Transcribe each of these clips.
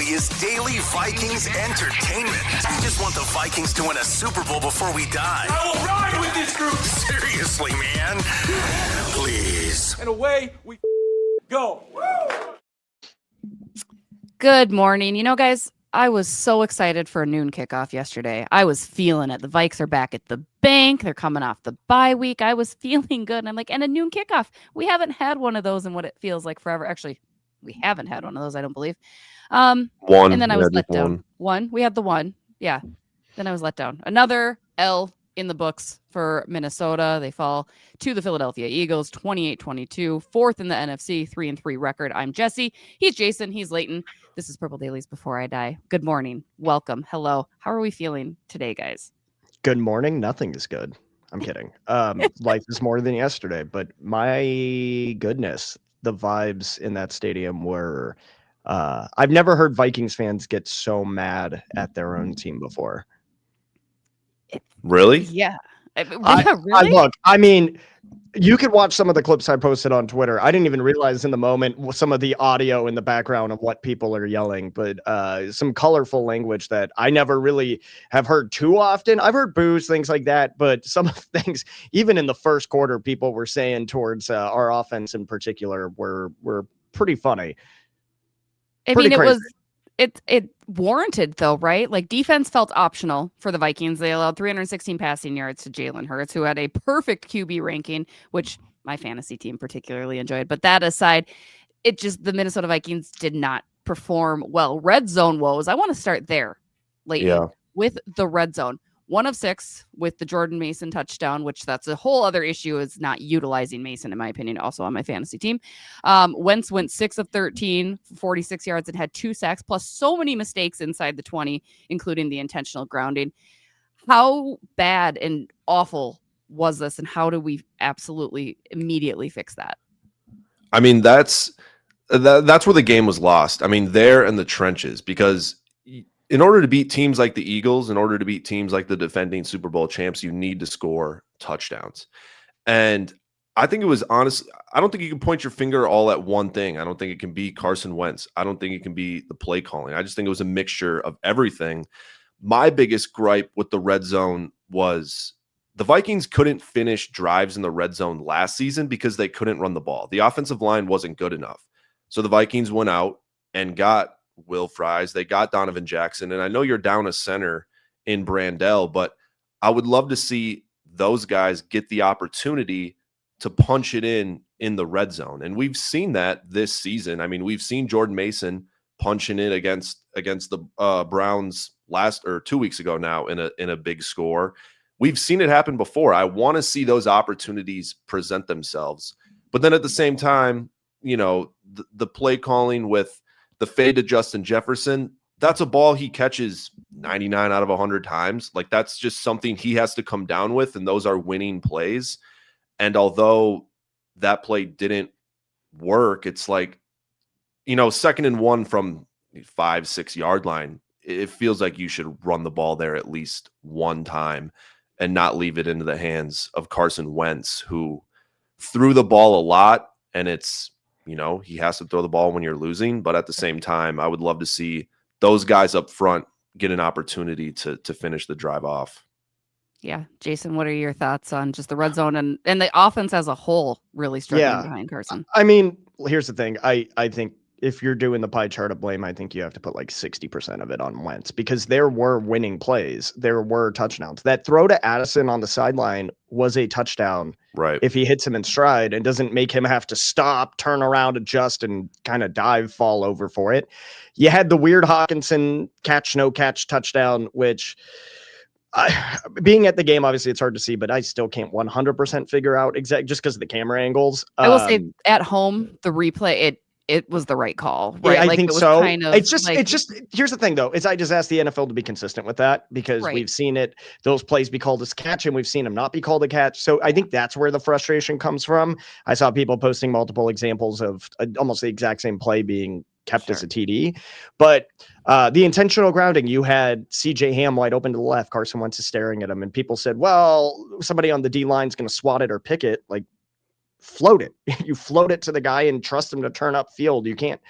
family is daily Vikings entertainment. We just want the Vikings to win a Super Bowl before we die. I will ride with this group. Seriously, man. Please. And away we go. Good morning. You know, guys, I was so excited for a noon kickoff yesterday. I was feeling it. The Vikes are back at the bank. They're coming off the bye week. I was feeling good. And I'm like, and a noon kickoff. We haven't had one of those in what it feels like forever. Actually, we haven't had one of those, I don't believe. One. And then I was let down. One. We had the one. Yeah. Then I was let down. Another L in the books for Minnesota. They fall to the Philadelphia Eagles, 28-22, fourth in the NFC, 3-3 record. I'm Jessi. He's Jason. He's Leighton. This is Purple Dailies Before I Die. Good morning. Welcome. Hello. How are we feeling today, guys? Good morning. Nothing is good. I'm kidding. Life is more than yesterday, but my goodness, the vibes in that stadium were, I've never heard Vikings fans get so mad at their own team before. Really? Yeah. Really? Look, I mean, you could watch some of the clips I posted on Twitter. I didn't even realize in the moment some of the audio in the background of what people are yelling, but some colorful language that I never really have heard too often. I've heard boos, things like that, but some of the things, even in the first quarter, people were saying towards our offense in particular were pretty funny. I mean, it warranted though, right? Like defense felt optional for the Vikings. They allowed 316 passing yards to Jalen Hurts, who had a perfect QB ranking, which my fantasy team particularly enjoyed. But that aside, the Minnesota Vikings did not perform well. Red zone woes. I want to start there, Leighton, with the red zone. 1 of 6 with the Jordan Mason touchdown, which that's a whole other issue, is not utilizing Mason, in my opinion, also on my fantasy team. Wentz went 6 of 13, 46 yards, and had 2 sacks, plus so many mistakes inside the 20, including the intentional grounding. How bad and awful was this, and how do we absolutely immediately fix that? I mean, that's where the game was lost. I mean, there in the trenches, because in order to beat teams like the Eagles, in order to beat teams like the defending Super Bowl champs, you need to score touchdowns. And I think it was honest. I don't think you can point your finger all at one thing. I don't think it can be Carson Wentz. I don't think it can be the play calling. I just think it was a mixture of everything. My biggest gripe with the red zone was the Vikings couldn't finish drives in the red zone last season because they couldn't run the ball. The offensive line wasn't good enough. So the Vikings went out and got Will Fries. They got Donovan Jackson. And I know you're down a center in Brandell, but I would love to see those guys get the opportunity to punch it in the red zone. And we've seen that this season. I mean, we've seen Jordan Mason punching it against the Browns 2 weeks ago now in a big score. We've seen it happen before. I want to see those opportunities present themselves. But then at the same time, you know, the play calling with the fade to Justin Jefferson, that's a ball he catches 99 out of 100 times. Like, that's just something he has to come down with, and those are winning plays. And although that play didn't work, it's like, you know, 2nd and 1 from 5-6 yard line, it feels like you should run the ball there at least one time and not leave it into the hands of Carson Wentz, who threw the ball a lot, and it's, you know, he has to throw the ball when you're losing. But at the same time, I would love to see those guys up front get an opportunity to finish the drive off. Yeah. Jason, what are your thoughts on just the red zone and the offense as a whole really struggling behind Carson? I mean, here's the thing. I think if you're doing the pie chart of blame, I think you have to put like 60% of it on Wentz, because there were winning plays. There were touchdowns. That throw to Addison on the sideline was a touchdown. Right. If he hits him in stride and doesn't make him have to stop, turn around, adjust, and kind of fall over for it. You had the weird Hawkinson catch, no catch touchdown, which being at the game, obviously it's hard to see, but I still can't 100% figure out exactly just because of the camera angles. I will say at home, the replay, it was the right call, right? Yeah, I like, think it was so. Kind of it's just here's the thing though, is I just asked the NFL to be consistent with that, because we've seen those plays be called as catch, and we've seen them not be called a catch. So I think that's where the frustration comes from. I saw people posting multiple examples of almost the exact same play being kept as a TD, but the intentional grounding, you had CJ Ham wide open to the left. Carson Wentz is staring at him, and people said, well, somebody on the D line is going to swat it or pick it. Like, float it. You float it to the guy and trust him to turn up field. You can't,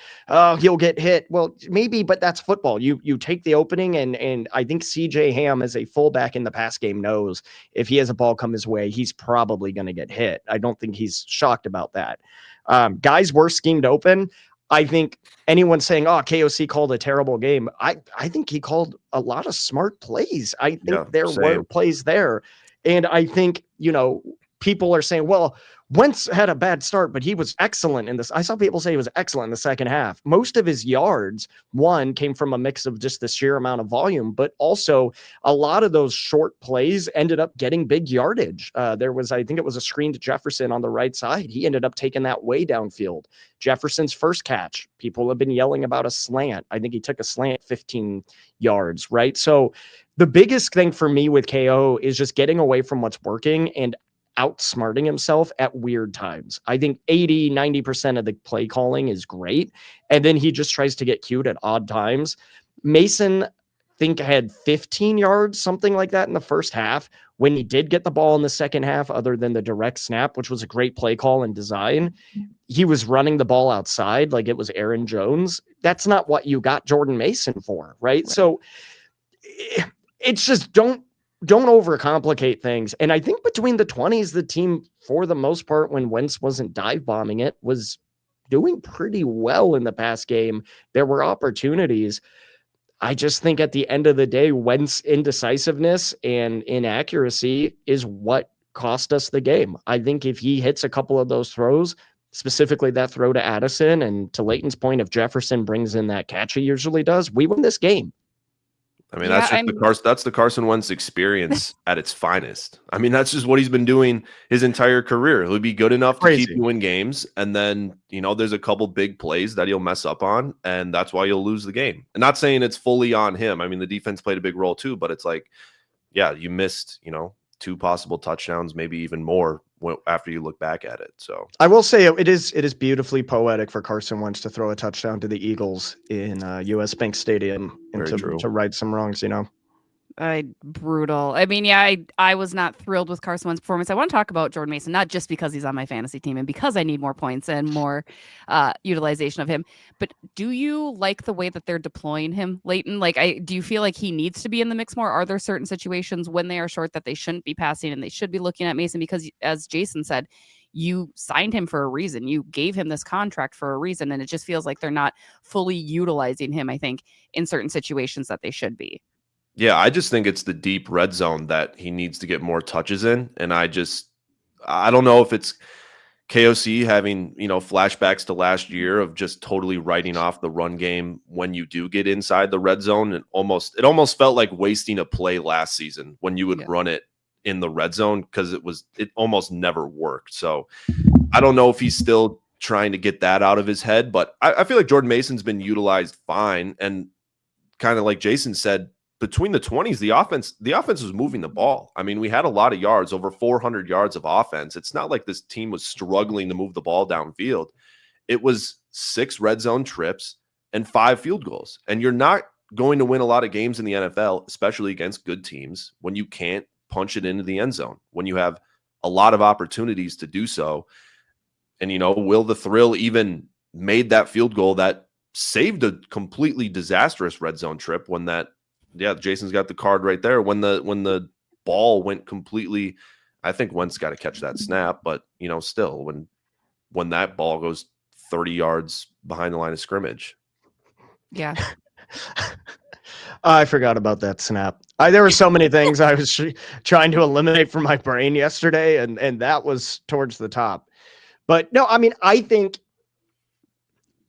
he'll get hit. Well, maybe, but that's football. You take the opening, and I think CJ Ham as a fullback in the pass game knows if he has a ball come his way, he's probably going to get hit. I don't think he's shocked about that. Guys were schemed open. I think anyone saying, oh, KOC called a terrible game, I think he called a lot of smart plays. I think there were plays there. And I think, people are saying, well, Wentz had a bad start, but he was excellent in this. I saw people say he was excellent in the second half. Most of his yards, came from a mix of just the sheer amount of volume, but also a lot of those short plays ended up getting big yardage. I think it was a screen to Jefferson on the right side. He ended up taking that way downfield. Jefferson's first catch, people have been yelling about a slant. I think he took a slant 15 yards, right? So the biggest thing for me with KO is just getting away from what's working and outsmarting himself at weird times. I think 80-90% of the play calling is great, and then he just tries to get cute at odd times. Mason, had 15 yards, something like that in the first half. When he did get the ball in the second half, other than the direct snap, which was a great play call and design, he was running the ball outside like it was Aaron Jones. That's not what you got Jordan Mason for, right? So it's just don't overcomplicate things. And I think between the 20s, the team, for the most part, when Wentz wasn't dive bombing it, was doing pretty well in the pass game. There were opportunities. I just think at the end of the day, Wentz indecisiveness and inaccuracy is what cost us the game. I think if he hits a couple of those throws, specifically that throw to Addison, and to Leighton's point, if Jefferson brings in that catch he usually does, we win this game. I mean, that's the Carson Wentz experience at its finest. I mean, that's just what he's been doing his entire career. He'll be good enough to keep you in games, and then, there's a couple big plays that he'll mess up on, and that's why you'll lose the game. And not saying it's fully on him. I mean, the defense played a big role too, but it's like, yeah, you missed, 2 possible touchdowns, maybe even more after you look back at it. So I will say it is beautifully poetic for Carson Wentz to throw a touchdown to the Eagles in US Bank Stadium and to right some wrongs, Brutal. I mean, I was not thrilled with Carson Wentz's performance. I want to talk about Jordan Mason, not just because he's on my fantasy team and because I need more points and more utilization of him, but do you like the way that they're deploying him, Leighton? Do you feel like he needs to be in the mix more? Are there certain situations when they are short that they shouldn't be passing and they should be looking at Mason? Because as Jason said, you signed him for a reason. You gave him this contract for a reason, and it just feels like they're not fully utilizing him, I think, in certain situations that they should be. Yeah, I just think it's the deep red zone that he needs to get more touches in. And I don't know if it's KOC having, flashbacks to last year of just totally writing off the run game when you do get inside the red zone. And it almost felt like wasting a play last season when you would run it in the red zone, because it almost never worked. So I don't know if he's still trying to get that out of his head, but I feel like Jordan Mason's been utilized fine. And kind of like Jason said, between the 20s, the offense was moving the ball. I mean, we had a lot of yards, over 400 yards of offense. It's not like this team was struggling to move the ball downfield. It was 6 red zone trips and 5 field goals. And you're not going to win a lot of games in the NFL, especially against good teams, when you can't punch it into the end zone, when you have a lot of opportunities to do so. And, Will the Thrill even made that field goal that saved a completely disastrous red zone trip when Jason's got the card right there. When the ball went completely, I think Wentz got to catch that snap, but still when that ball goes 30 yards behind the line of scrimmage. Yeah. I forgot about that snap. There were so many things I was trying to from my brain yesterday, and that was towards the top. But no, I mean,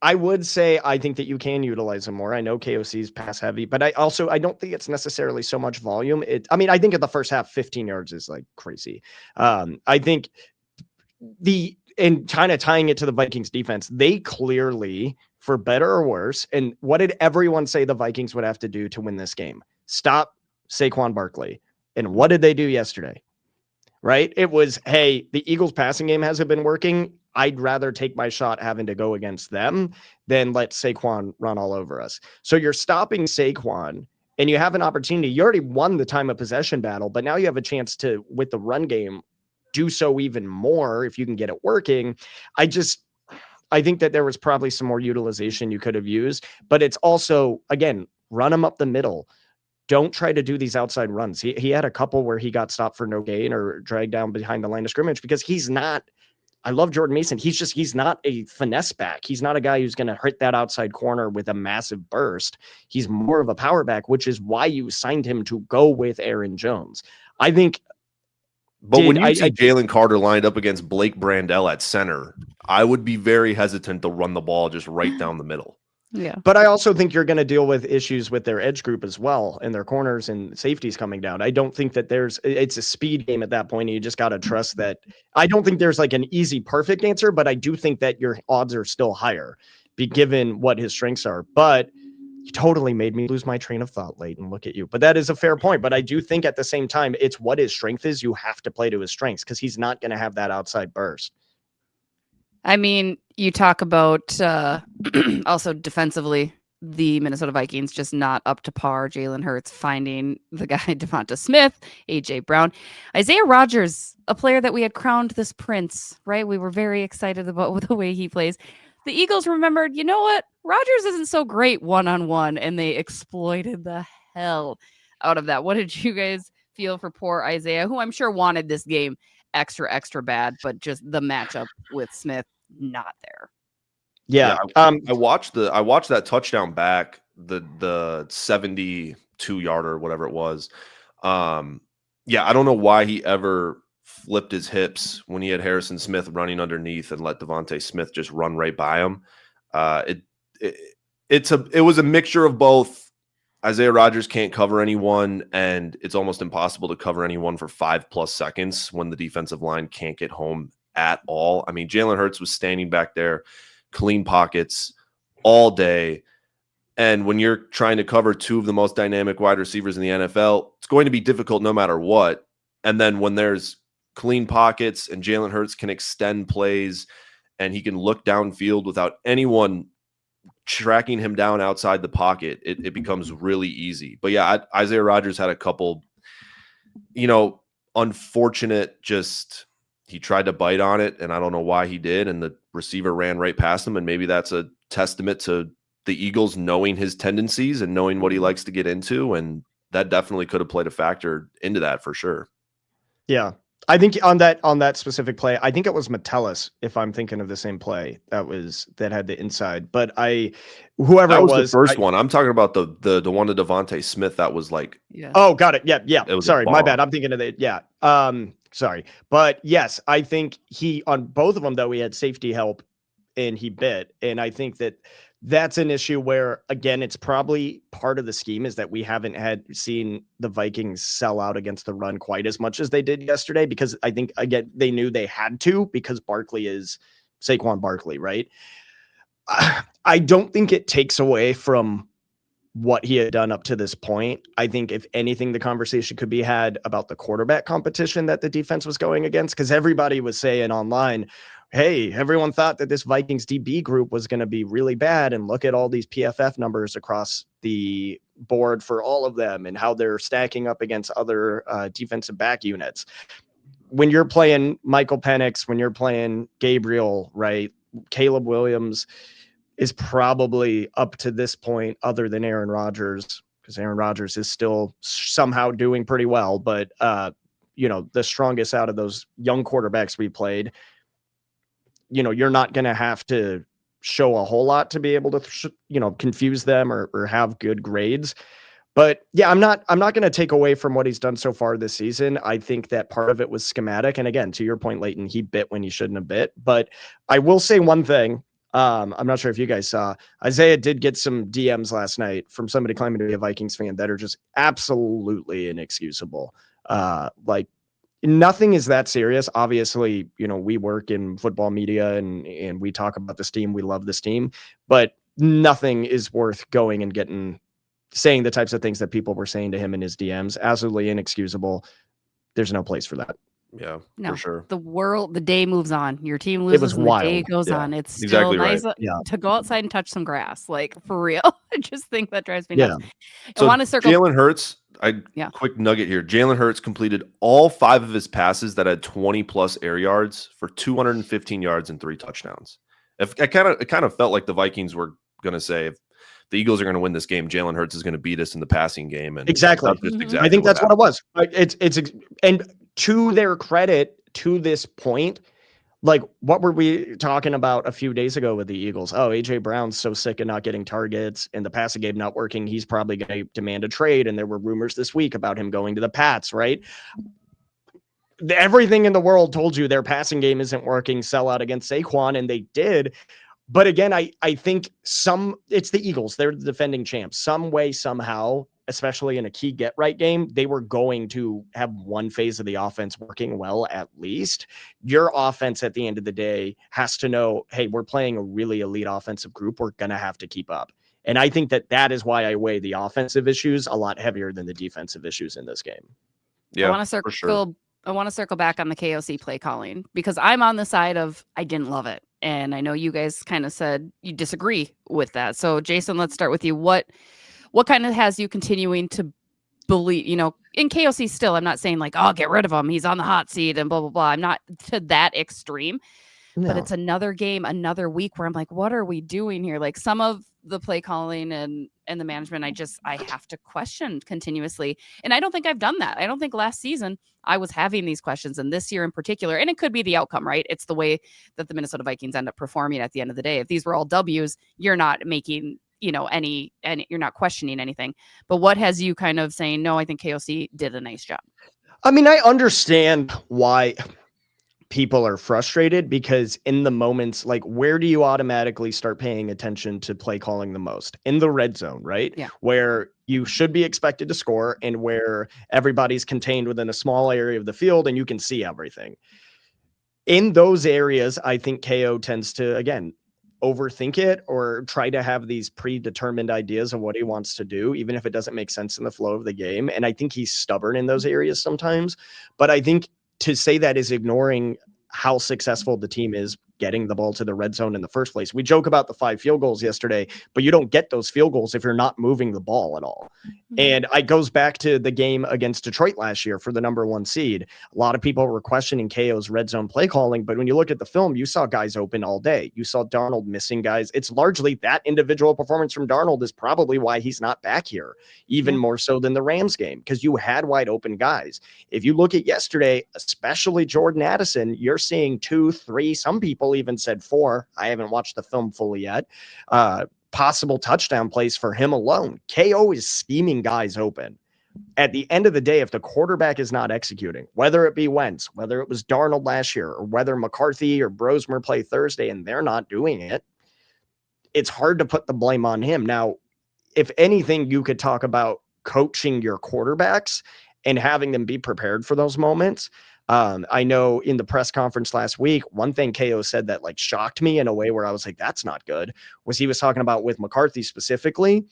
I would say I think that you can utilize him more. I know KOC's pass heavy, but I don't think it's necessarily so much volume. I think in the first half, 15 yards is like crazy. I think and kind of tying it to the Vikings defense, they clearly, for better or worse, and what did everyone say the Vikings would have to do to win this game? Stop Saquon Barkley. And what did they do yesterday? Right? It was, hey, the Eagles passing game hasn't been working. I'd rather take my shot having to go against them than let Saquon run all over us. So you're stopping Saquon and you have an opportunity. You already won the time of possession battle, but now you have a chance to, with the run game, do so even more if you can get it working. I think that there was probably some more utilization you could have used, but it's also, again, run him up the middle. Don't try to do these outside runs. He had a couple where he got stopped for no gain or dragged down behind the line of scrimmage because he's not. I love Jordan Mason. He's not a finesse back. He's not a guy who's going to hit that outside corner with a massive burst. He's more of a power back, which is why you signed him to go with Aaron Jones. I think. But when you see Jalen Carter lined up against Blake Brandel at center, I would be very hesitant to run the ball just right down the middle. Yeah. But I also think you're going to deal with issues with their edge group as well and their corners and safeties coming down. I don't think that it's a speed game at that point. And you just got to trust that. I don't think there's like an easy, perfect answer, but I do think that your odds are still higher given what his strengths are. But you totally made me lose my train of thought, Leighton. Look at you. But that is a fair point. But I do think at the same time, it's what his strength is. You have to play to his strengths because he's not going to have that outside burst. I mean, you talk about also defensively, the Minnesota Vikings just not up to par. Jalen Hurts finding the guy Devonta Smith, A.J. Brown. Isaiah Rodgers, a player that we had crowned this prince, right? We were very excited about the way he plays. The Eagles remembered, you know what? Rodgers isn't so great one-on-one, and they exploited the hell out of that. What did you guys feel for poor Isaiah, who I'm sure wanted this game extra bad, but just the matchup with Smith not there? Yeah. I watched that touchdown back, the 72-yarder, whatever it was. I don't know why he ever flipped his hips when he had Harrison Smith running underneath and let Devonta Smith just run right by him. It was a mixture of both. Isaiah Rodgers can't cover anyone, and it's almost impossible to cover anyone for 5+ seconds when the defensive line can't get home at all. I mean, Jalen Hurts was standing back there, clean pockets all day. And when you're trying to cover two of the most dynamic wide receivers in the NFL, it's going to be difficult no matter what. And then when there's clean pockets and Jalen Hurts can extend plays and he can look downfield without anyone tracking him down outside the pocket, it becomes really easy. But yeah, Isaiah Rodgers had a couple, unfortunate, he tried to bite on it, and I don't know why he did, and the receiver ran right past him, and maybe that's a testament to the Eagles knowing his tendencies and knowing what he likes to get into, and that definitely could have played a factor into that for sure. Yeah. I think on that specific play, I think it was Metellus, if I'm thinking of the same play that had the inside. But whoever that was it was the first one. I'm talking about the one to Devonta Smith that was like, yeah. Oh, got it. Yeah. Sorry, my bomb. bad. I'm thinking of the sorry. But yes, I think he on both of them though, he had safety help and he bit. And I think that's an issue where, again, it's probably part of the scheme is that we haven't seen the Vikings sell out against the run quite as much as they did yesterday, because I think, again, they knew they had to because Barkley is Saquon Barkley, right? I don't think it takes away from what he had done up to this point. I think, if anything, the conversation could be had about the quarterback competition that the defense was going against, because everybody was saying online, hey, everyone thought that this Vikings DB group was going to be really bad, and look at all these PFF numbers across the board for all of them and how they're stacking up against other defensive back units. When you're playing Michael Penix, when you're playing Gabriel, right, Caleb Williams is probably up to this point, other than Aaron Rodgers, because Aaron Rodgers is still somehow doing pretty well, but the strongest out of those young quarterbacks we played. You're not going to have to show a whole lot to be able to, confuse them or have good grades. But yeah, I'm not going to take away from what he's done so far this season. I think that part of it was schematic. And again, to your point, Leighton, he bit when he shouldn't have bit. But I will say one thing. I'm not sure if you guys saw, Isaiah did get some DMs last night from somebody claiming to be a Vikings fan that are just absolutely inexcusable. Nothing is that serious. Obviously, we work in football media and we talk about this team. We love this team, but nothing is worth going and saying the types of things that people were saying to him in his DMs. Absolutely inexcusable. There's no place for that. Yeah, no, for sure. The day moves on. Your team loses, it was and wild. The day goes on. It's still exactly nice right. to go outside and touch some grass. Like, for real. I just think that drives me nuts. So I want to circle. Jalen Hurts, Quick nugget here. Jalen Hurts completed all 5 of his passes that had 20+ air yards for 215 yards and 3 touchdowns. It kind of felt like the Vikings were going to say, if the Eagles are going to win this game, Jalen Hurts is going to beat us in the passing game. And exactly. I think that's what it was. And to their credit, to this point, like, what were we talking about a few days ago with the Eagles? Oh, A.J. Brown's so sick of not getting targets and the passing game not working. He's probably going to demand a trade. And there were rumors this week about him going to the Pats, right? Everything in the world told you their passing game isn't working, sell out against Saquon, and they did. But again, I think it's the Eagles. They're the defending champs. Some way, somehow, especially in a key get-right game, they were going to have one phase of the offense working well at least. Your offense at the end of the day has to know, hey, we're playing a really elite offensive group. We're going to have to keep up. And I think that is why I weigh the offensive issues a lot heavier than the defensive issues in this game. Yeah, I want to circle back on the KOC play calling because I'm on the side of I didn't love it. And I know you guys kind of said you disagree with that. So Jason, let's start with you. What kind of has you continuing to believe, in KOC still, I'm not saying like, oh, get rid of him, he's on the hot seat and blah, blah, blah. I'm not to that extreme, but it's another game, another week where I'm like, what are we doing here? Like some of the play calling and the management, I have to question continuously. And I don't think I've done that. I don't think last season I was having these questions, and this year in particular, and it could be the outcome, right? It's the way that the Minnesota Vikings end up performing at the end of the day. If these were all W's, you're not making, any you're not questioning anything. But what has you kind of saying, no, I think KOC did a nice job? I mean, I understand why people are frustrated because in the moments, like, where do you automatically start paying attention to play calling the most? In the red zone, right? Yeah. Where you should be expected to score and where everybody's contained within a small area of the field and you can see everything. In those areas, I think KO tends to, again, overthink it or try to have these predetermined ideas of what he wants to do, even if it doesn't make sense in the flow of the game. And I think he's stubborn in those areas sometimes. But I think to say that is ignoring how successful the team is getting the ball to the red zone in the first place. We joke about the 5 field goals yesterday, but you don't get those field goals if you're not moving the ball at all. And it goes back to the game against Detroit last year for the number 1 seed. A lot of people were questioning KO's red zone play calling, but when you look at the film, you saw guys open all day. You saw Darnold missing guys. It's largely that individual performance from Darnold is probably why he's not back here, even more so than the Rams game, because you had wide open guys. If you look at yesterday, especially Jordan Addison, you're seeing 2, 3, some people even said 4. I haven't watched the film fully yet. Possible touchdown plays for him alone. KO is scheming guys open. At the end of the day, if the quarterback is not executing, whether it be Wentz, whether it was Darnold last year, or whether McCarthy or Brosmer play Thursday and they're not doing it, it's hard to put the blame on him. Now, if anything, you could talk about coaching your quarterbacks and having them be prepared for those moments. I know in the press conference last week, one thing KO said that like shocked me in a way where I was like, that's not good, was he was talking about with McCarthy specifically.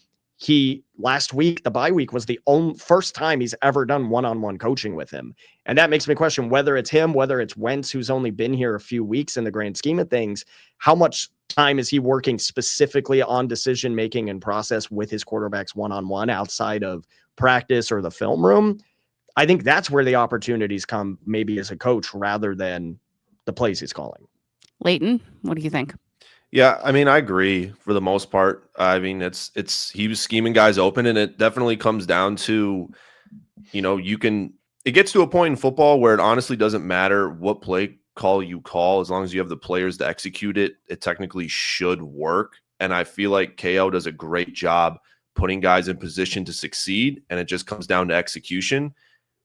Last week, the bye week was the first time he's ever done one-on-one coaching with him. And that makes me question whether it's him, whether it's Wentz, who's only been here a few weeks in the grand scheme of things. How much time is he working specifically on decision-making and process with his quarterbacks one-on-one outside of practice or the film room? I think that's where the opportunities come, maybe as a coach, rather than the plays he's calling. Leighton, what do you think? Yeah, I mean, I agree for the most part. I mean, he was scheming guys open, and it definitely comes down to, it gets to a point in football where it honestly doesn't matter what play call you call, as long as you have the players to execute it, it technically should work. And I feel like KO does a great job putting guys in position to succeed, and it just comes down to execution.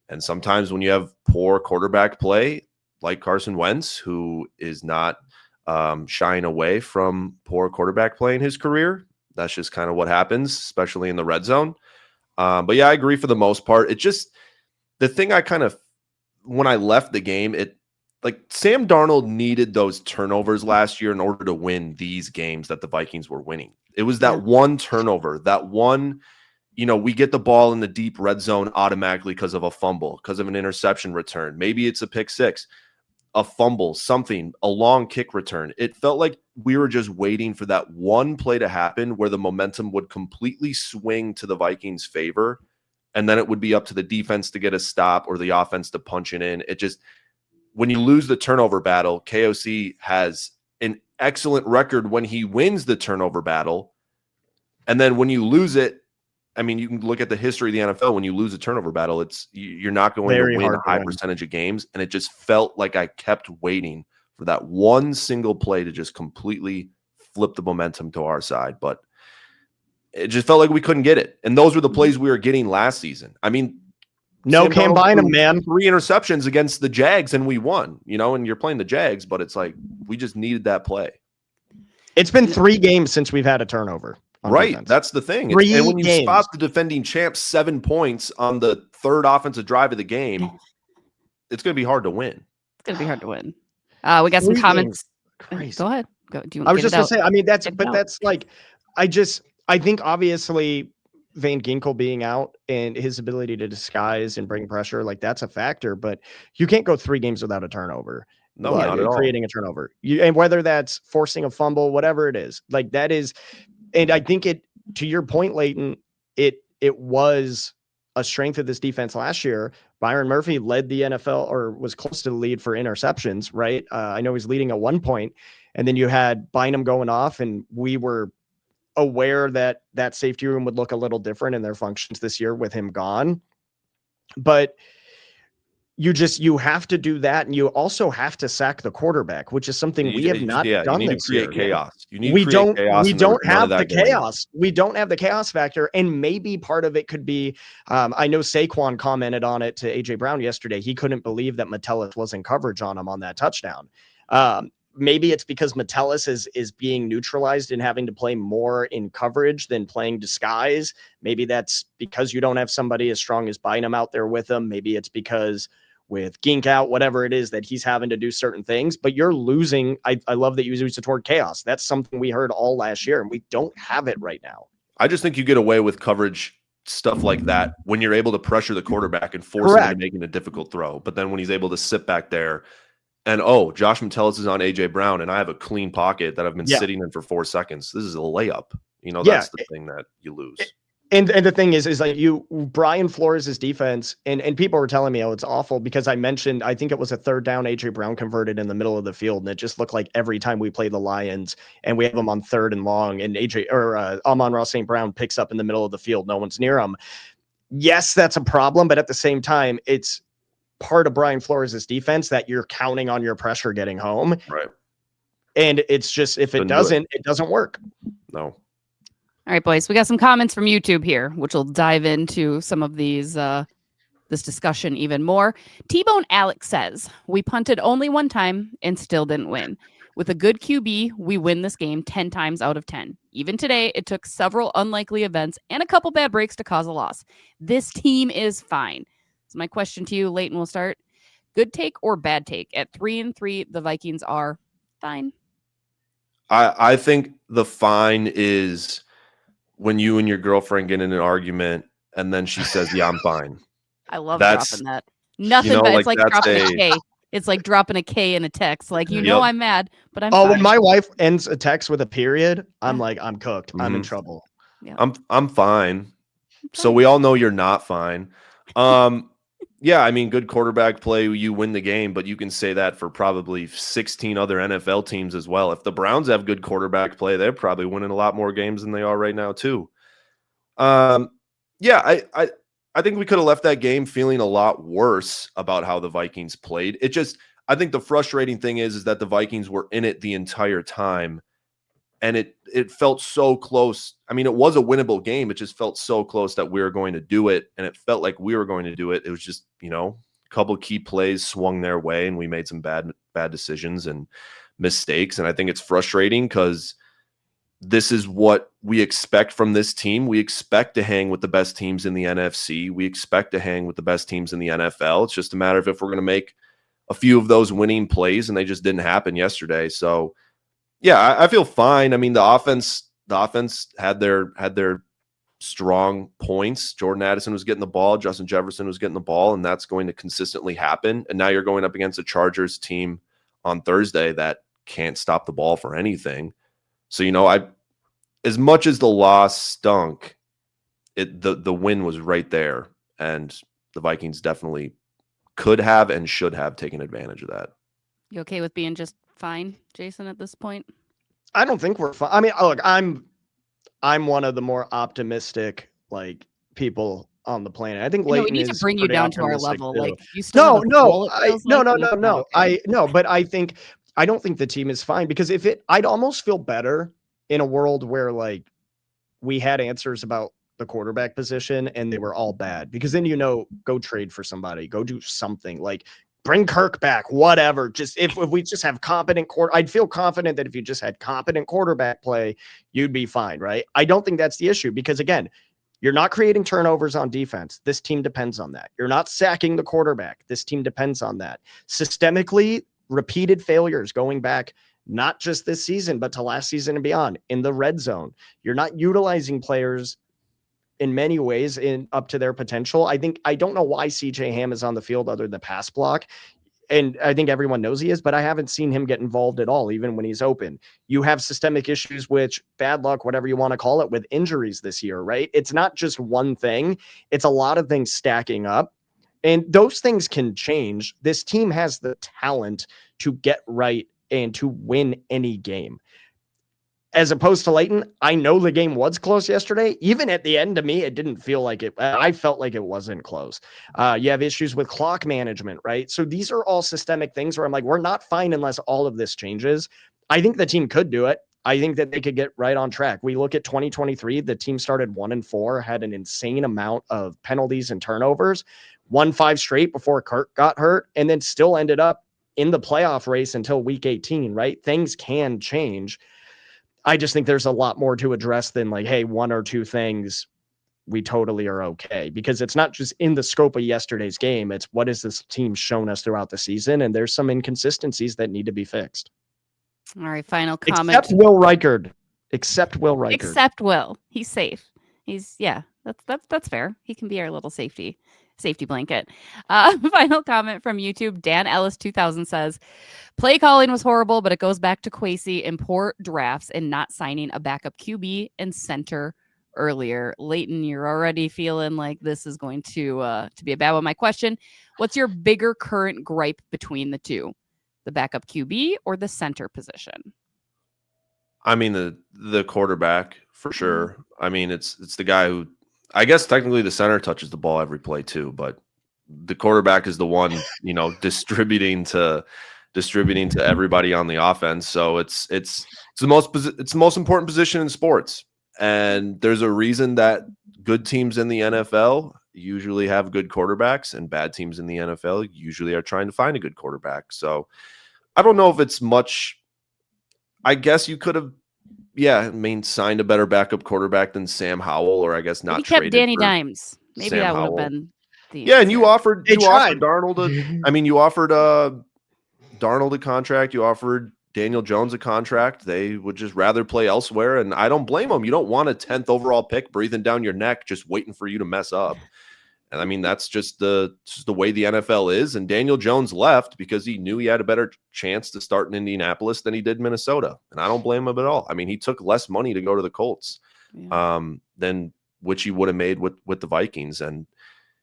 And sometimes when you have poor quarterback play, like Carson Wentz, who is not shying away from poor quarterback play in his career, that's just kind of what happens, especially in the red zone. But yeah, I agree for the most part. It just, the thing when I left the game, Sam Darnold needed those turnovers last year in order to win these games that the Vikings were winning. It was that one turnover, that one, we get the ball in the deep red zone automatically because of a fumble, because of an interception return. Maybe it's a pick six, a fumble, something, a long kick return. It felt like we were just waiting for that one play to happen where the momentum would completely swing to the Vikings' favor, and then it would be up to the defense to get a stop or the offense to punch it in. It just, when you lose the turnover battle, KOC has an excellent record when he wins the turnover battle. And then when you lose it, I mean, you can look at the history of the NFL. When you lose a turnover battle, you're not going to win a high percentage of games. And it just felt like I kept waiting for that one single play to just completely flip the momentum to our side. But it just felt like we couldn't get it. And those were the plays we were getting last season. I mean, no Cam Bynum, man. 3 interceptions against the Jags and we won, and you're playing the Jags, but it's like we just needed that play. It's been 3 games since we've had a turnover. Right. Defense. That's the thing. And when you spot the defending champs 7 points on the 3rd offensive drive of the game, it's going to be hard to win. It's going to be hard to win. We got some comments. Crazy. Go ahead. I was just going to say, I mean, that's like, I think obviously Van Ginkel being out and his ability to disguise and bring pressure, like that's a factor, but you can't go 3 games without a turnover. No, not at all. Creating a turnover. And whether that's forcing a fumble, whatever it is, like that is, and I think to your point, Leighton, it was a strength of this defense last year. Byron Murphy led the NFL or was close to the lead for interceptions, right? I know he's leading at one point, and then you had Bynum going off, and we were aware that that safety room would look a little different in their functions this year with him gone. But you have to do that, and you also have to sack the quarterback, which is something we have not done you need this to create year. Chaos. You need we to create don't chaos. We don't have the chaos. We don't have the chaos factor, and maybe part of it could be. I know Saquon commented on it to AJ Brown yesterday. He couldn't believe that Metellus was in coverage on him on that touchdown. Maybe it's because Metellus is being neutralized and having to play more in coverage than playing disguise. Maybe that's because you don't have somebody as strong as Bynum out there with him. Maybe it's because with Gink out, whatever it is, that he's having to do certain things, but you're losing. I love that you use it toward chaos. That's something we heard all last year, and we don't have it right now. I just think you get away with coverage stuff like that when you're able to pressure the quarterback and force him into making a difficult throw. But then when he's able to sit back there and, Josh Metellus is on AJ Brown and I have a clean pocket that I've been sitting in for 4 seconds, this is a layup. That's the thing that you lose. And the thing is like Brian Flores' defense, and people were telling me, it's awful because I mentioned, I think it was a 3rd down AJ Brown converted in the middle of the field. And it just looked like every time we play the Lions and we have them on 3rd and long and Amon-Ra St. Brown picks up in the middle of the field. No one's near him. Yes, that's a problem. But at the same time, it's part of Brian Flores' defense that you're counting on your pressure getting home. Right. And it's just, if it doesn't work. No. All right, boys, we got some comments from YouTube here, which will dive into some of these, this discussion even more. T-Bone Alex says, we punted only 1 time and still didn't win. With a good QB, we win this game 10 times out of 10. Even today, it took several unlikely events and a couple bad breaks to cause a loss. This team is fine. So my question to you, Leighton, will start. Good take or bad take? At 3-3, the Vikings are fine. I think the fine is when you and your girlfriend get in an argument and then she says, yeah, I'm fine. I love dropping that. Nothing but it's like dropping a K. It's like dropping a K in a text. Like, I'm mad, but I'm fine. When my wife ends a text with a period, I'm like, I'm cooked. Mm-hmm. I'm in trouble. Yeah. I'm fine. So we all know you're not fine. Yeah, I mean, good quarterback play, you win the game, but you can say that for probably 16 other NFL teams as well. If the Browns have good quarterback play, they're probably winning a lot more games than they are right now too. I think we could have left that game feeling a lot worse about how the Vikings played. I think the frustrating thing is that the Vikings were in it the entire time. And it felt so close. I mean, it was a winnable game. It just felt so close that we were going to do it. And it felt like we were going to do it. It was just, a couple key plays swung their way and we made some bad decisions and mistakes. And I think it's frustrating because this is what we expect from this team. We expect to hang with the best teams in the NFC. We expect to hang with the best teams in the NFL. It's just a matter of if we're going to make a few of those winning plays, and they just didn't happen yesterday. So, yeah, I feel fine. I mean, the offense had their strong points. Jordan Addison was getting the ball. Justin Jefferson was getting the ball, and that's going to consistently happen. And now you're going up against a Chargers team on Thursday that can't stop the ball for anything. So, as much as the loss stunk, the win was right there. And the Vikings definitely could have and should have taken advantage of that. You okay with being just fine, Jason, at this point? I don't think we're fine. I mean, look, I'm one of the more optimistic people on the planet. I think Leighton we need to bring you down to our level. Too. Like you still no, Okay. I don't think the team is fine because I'd almost feel better in a world where we had answers about the quarterback position and they were all bad, because then go trade for somebody, go do something, bring Kirk back, whatever. Just if we just have competent I'd feel confident that if you just had competent quarterback play, you'd be fine, right? I don't think that's the issue because, again, you're not creating turnovers on defense. This team depends on that. You're not sacking the quarterback. This team depends on that. Systemically, repeated failures going back not just this season, but to last season and beyond in the red zone. You're not utilizing players in many ways up to their potential. I don't know why CJ Ham is on the field other than pass block. And I think everyone knows he is, but I haven't seen him get involved at all, even when he's open. You have systemic issues, which bad luck, whatever you want to call it, with injuries this year, right? It's not just one thing. It's a lot of things stacking up, and those things can change. This team has the talent to get right and to win any game. As opposed to Leighton, I know the game was close yesterday. Even at the end, to me, it didn't feel like it. I felt like it wasn't close. You have issues with clock management, right? So these are all systemic things where I'm like, we're not fine unless all of this changes. I think the team could do it. I think that they could get right on track. We look at 2023, the team started 1-4, had an insane amount of penalties and turnovers, won 5 straight before Kirk got hurt, and then still ended up in the playoff race until week 18, right? Things can change. I just think there's a lot more to address than hey, 1 or 2 things, we totally are okay, because it's not just in the scope of yesterday's game. It's what has this team shown us throughout the season, and there's some inconsistencies that need to be fixed. All right, final comment. Except Will Reichard. Except Will. He's safe. That's fair. He can be our little safety blanket. Final comment from YouTube. Dan Ellis 2000 says, play calling was horrible, but it goes back to Kwesi and poor drafts and not signing a backup QB and center earlier. Leighton, you're already feeling like this is going to be a bad one. My question, what's your bigger current gripe between the two? The backup QB or the center position? I mean, the quarterback for sure. I mean, it's the guy who, I guess technically the center touches the ball every play too, but the quarterback is the one, distributing to everybody on the offense. So it's the most important position in sports. And there's a reason that good teams in the NFL usually have good quarterbacks, and bad teams in the NFL usually are trying to find a good quarterback. So I don't know if it's much. I guess you could have, signed a better backup quarterback than Sam Howell, or I guess not. He kept Danny Dimes. Maybe Sam that would Howell. have been the answer. And you offered tried. Darnold you offered Darnold a contract. You offered Daniel Jones a contract. They would just rather play elsewhere, and I don't blame them. You don't want a 10th overall pick breathing down your neck, just waiting for you to mess up. And I mean, that's just the way the NFL is. And Daniel Jones left because he knew he had a better chance to start in Indianapolis than he did Minnesota. And I don't blame him at all. I mean, he took less money to go to the Colts than which he would have made with the Vikings. And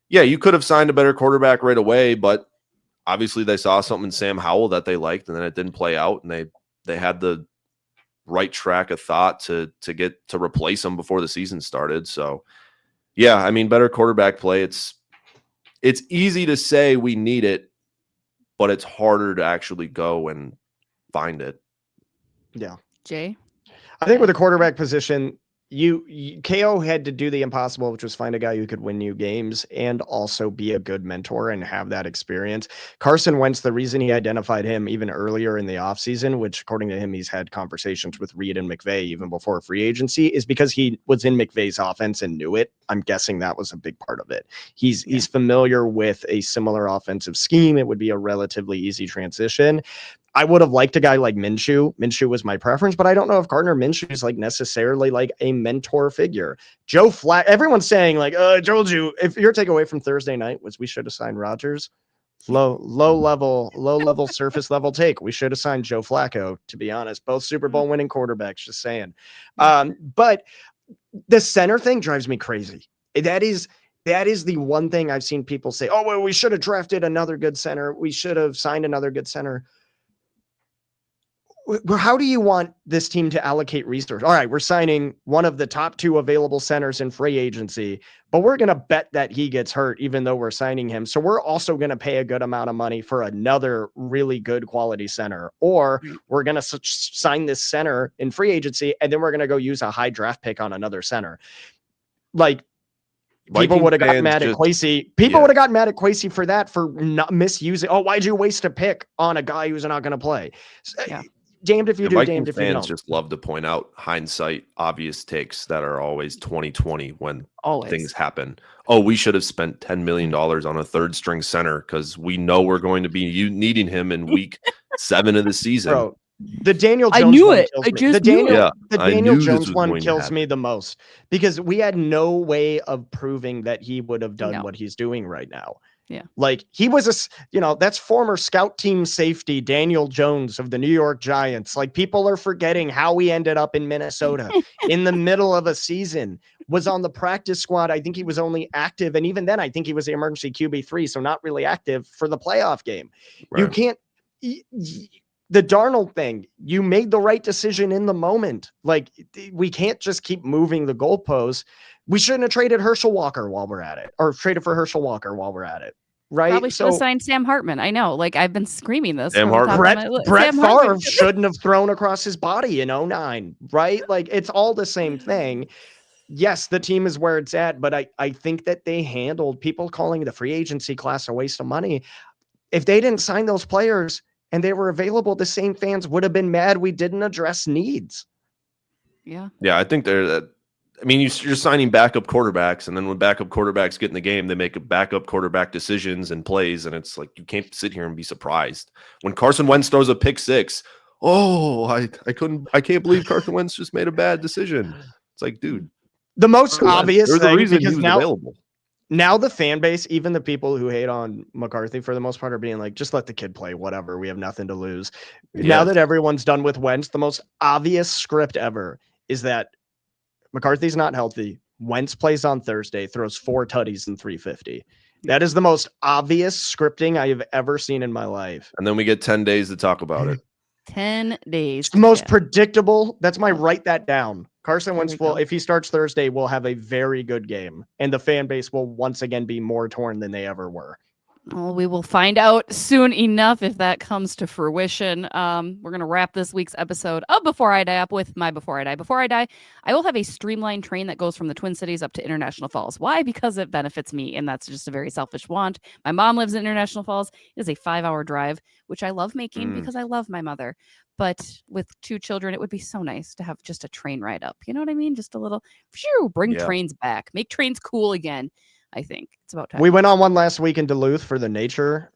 you could have signed a better quarterback right away, but obviously they saw something in Sam Howell that they liked, and then it didn't play out. And they had the right track of thought to get to replace him before the season started. So I mean, better quarterback play. It's easy to say we need it, but it's harder to actually go and find it. Yeah. Jay? I think with the quarterback position, KO had to do the impossible, which was find a guy who could win you games and also be a good mentor and have that experience. Carson Wentz, the reason he identified him even earlier in the offseason, which according to him, he's had conversations with Reed and McVay even before free agency, is because he was in McVay's offense and knew it. I'm guessing that was a big part of it. He's familiar with a similar offensive scheme. It would be a relatively easy transition. I would have liked a guy like Minshew. Minshew was my preference, but I don't know if Gardner Minshew is necessarily a mentor figure. Joe Flacco, everyone's saying I told you, if your takeaway from Thursday night was we should have signed Rodgers, low level surface level take. We should have signed Joe Flacco, to be honest. Both Super Bowl winning quarterbacks, just saying. But the center thing drives me crazy. That is that is the one thing I've seen people say, oh, well, we should have drafted another good center. We should have signed another good center. Well, how do you want this team to allocate resources? All right, we're signing one of the top 2 available centers in free agency, but we're going to bet that he gets hurt even though we're signing him. So we're also going to pay a good amount of money for another really good quality center, or we're going to sign this center in free agency and then we're going to go use a high draft pick on another center. Like, people would have gotten mad at Kwesi. People would have gotten mad at Kwesi for that, for not misusing. Oh, why'd you waste a pick on a guy who's not going to play? Yeah. Damned if you do, damned if you don't. Fans just love to point out hindsight, obvious takes that are always 2020 when things happen. Oh, we should have spent $10 million on a third string center because we know we're going to be needing him in week 7 of the season. Bro, the Daniel Jones I knew one it. kills I me. just The knew it. Daniel Jones one kills me the most because we had no way of proving that he would have done what he's doing right now. Yeah. Like, he was that's former scout team safety Daniel Jones of the New York Giants. Like, people are forgetting how he ended up in Minnesota in the middle of a season, was on the practice squad. I think he was only active. And even then, I think he was the emergency QB3. So not really active for the playoff game. Right. You can't, the Darnold thing, you made the right decision in the moment. Like, we can't just keep moving the goalposts. We shouldn't have traded Herschel Walker while we're at it, or traded for Herschel Walker while we're at it. Right. Probably should have signed Sam Hartman. I know. Like, I've been screaming this. Brett Favre shouldn't have thrown across his body in 2009. Right. Like, it's all the same thing. Yes, the team is where it's at, but I think that they handled people calling the free agency class a waste of money. If they didn't sign those players and they were available, the same fans would have been mad we didn't address needs. Yeah. Yeah, I think you're signing backup quarterbacks, and then when backup quarterbacks get in the game, they make backup quarterback decisions and plays, and it's like you can't sit here and be surprised. When Carson Wentz throws a pick 6, I can't believe Carson Wentz just made a bad decision. It's like, dude. The most obvious thing, the reason because he was available. Now the fan base, even the people who hate on McCarthy for the most part, are being like, just let the kid play, whatever. We have nothing to lose. Yes. Now that everyone's done with Wentz, the most obvious script ever is that McCarthy's not healthy. Wentz plays on Thursday, throws 4 tutties and 350. That is the most obvious scripting I have ever seen in my life. And then we get 10 days to talk about it. 10 days. It's the most predictable. That's my write that down. Carson Wentz will, if he starts Thursday, will have a very good game. And the fan base will once again be more torn than they ever were. Well, we will find out soon enough if that comes to fruition. We're going to wrap this week's episode of Before I Die up with my Before I Die. Before I die, I will have a streamlined train that goes from the Twin Cities up to International Falls. Why? Because it benefits me, and that's just a very selfish want. My mom lives in International Falls. It is a 5-hour drive, which I love making because I love my mother. But with 2 children, it would be so nice to have just a train ride up. You know what I mean? Just a little, bring trains back. Make trains cool again. I think it's about time. We went on one last week in Duluth for the nature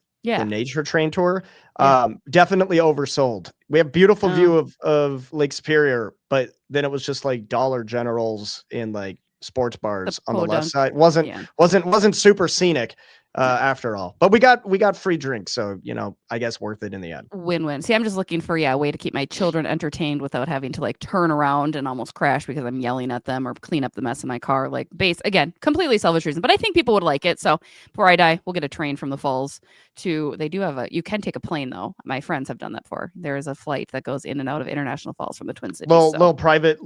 train tour. Definitely oversold. We have beautiful view of Lake Superior, but then it was just like Dollar Generals in like sports bars on the left side. Wasn't super scenic after all. But we got free drinks, so I guess worth it in the end. Win-win. See, I'm just looking for a way to keep my children entertained without having to like turn around and almost crash because I'm yelling at them or clean up the mess in my car. Like again, completely selfish reason. But I think people would like it. So before I die, we'll get a train from the falls they do have you can take a plane though. My friends have done that before. There is a flight that goes in and out of International Falls from the Twin Cities. Little private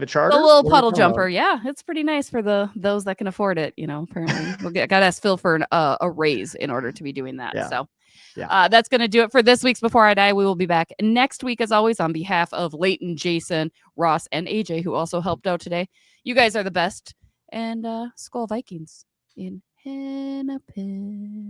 charter. A little puddle jumper. Yeah, it's pretty nice for those that can afford it. Apparently gotta ask Phil for a raise in order to be doing that. Yeah. So that's going to do it for this week's Before I Die. We will be back next week, as always, on behalf of Leighton, Jason, Ross, and AJ, who also helped out today. You guys are the best. And Skol Vikings in Hennepin.